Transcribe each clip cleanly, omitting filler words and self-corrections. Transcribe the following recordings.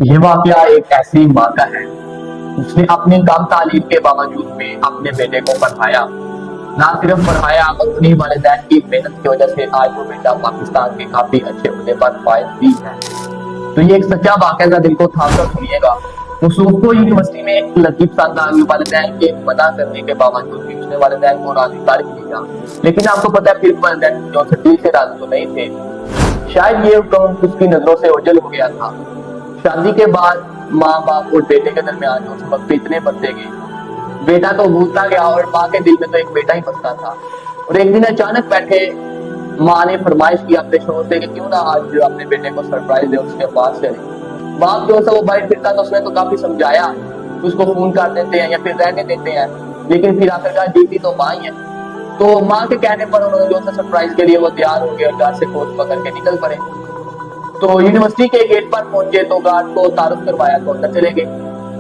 یہ واقعہ ایک ایسی ماں کا ہے جس نے اپنی کم تعلیم کے باوجود بھی اپنے بیٹے کو پڑھایا، نہ صرف پڑھایا بلکہ انہیں والدین کی محنت کی وجہ سے آج وہ بیٹا پاکستان کے کافی اچھے عہدے پر فائز بھی ہے۔ تو یہ ایک سچا واقعہ کا دل کو تھام کر سنیے گا۔ مصوف کو یونیورسٹی میں ایک لطیف سا انداز والدین کے منع کرنے کے باوجود بھی اس نے والدین کو راضی کر لیا، لیکن آپ کو پتا ہے پھر والدین جو دل سے راضی تو نہیں تھے۔ شاید یہ حکم اس کی نظروں سے اوجھل ہو گیا تھا۔ شادی کے بعد ماں باپ اور بیٹے کے درمیان جو سبق پہ اتنے بنتے گئے، بیٹا تو بھولتا گیا اور ماں کے دل میں تو ایک بیٹا ہی بستا تھا۔ اور ایک دن اچانک بیٹھے ماں نے فرمائش کی اپنے شوہر سے کہ کیوں نہ آج اپنے بیٹے کو سرپرائز دے اس کے پاس چلے۔ باپ جو سا وہ باہر پھرتا تو اس نے تو کافی سمجھایا، اس کو فون کر دیتے ہیں یا پھر رہنے دیتے ہیں، لیکن پھر آخرکار جیتی تو ماں ہی ہے۔ تو ماں کے کہنے پر انہوں نے جو سا سرپرائز کے لیے وہ تیار ہو گئے اور گھر سے کوچ پکڑ کے نکل پڑے۔ تو یونیورسٹی کے گیٹ پر پہنچے تو گارڈ کو تعارف کروایا تو اندر چلے گئے۔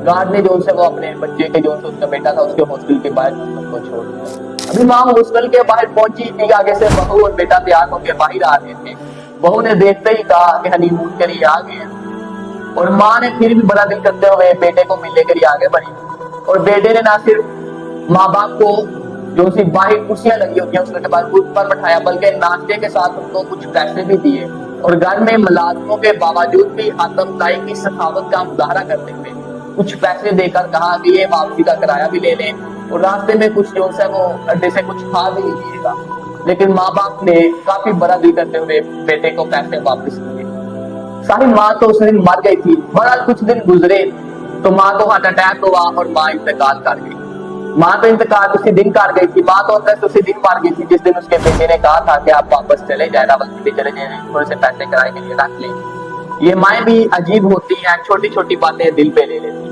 گارڈ نے جو سے وہ اپنے بچے کے جو سے اس کا بیٹا تھا اس کے ہاسٹل کے باہر اس کو چھوڑ دیا۔ ابھی ماں ہاسٹل کے باہر پہنچی تھی، آگے سے بہو اور بیٹا تیار ہو کے باہر آ رہے تھے۔ بہو نے دیکھتے ہی کہا کہ ہنی مون کے لیے آ گئے ہیں، اور ماں نے پھر بھی بڑا دل کرتے ہوئے بیٹے کو ملنے کے لیے آگے بڑھی، اور بیٹے نے نہ صرف ماں باپ کو جو سی باہر کرسیاں لگی ہوتی ہیں اس کے بعد خود پر بٹھایا بلکہ ناشتے کے ساتھ ان کو کچھ پیسے بھی دیے، اور گھر میں ملازموں کے باوجود بھی آتم تائی کی سخاوت کا مظاہرہ کرتے ہوئے کچھ پیسے دے کر کہا کہ یہ واپسی کا کرایہ بھی لے لیں اور راستے میں کچھ جو ہے وہ اڈے سے کچھ کھا بھی لیجیے گا۔ لیکن ماں باپ نے کافی بڑا دل کرتے ہوئے بیٹے کو پیسے واپس کیے۔ ساری ماں تو اس دن مر گئی تھی۔ بہرحال کچھ دن گزرے تو ماں کو ہارٹ اٹیک ہوا اور ماں انتقال کر گئی۔ ماں تو انتقال اسی دن کر گئی تھی، ماں تو اندر اسی دن مر گئی تھی جس دن اس کے بیٹے نے کہا تھا کہ آپ واپس چلے جائیں، راولپنڈی چلے جائیں، تھوڑے سے پیسے کرائے کے لیے رکھ لیں۔ یہ مائیں بھی عجیب ہوتی ہیں، چھوٹی چھوٹی باتیں دل پہ لے لیتی ہیں۔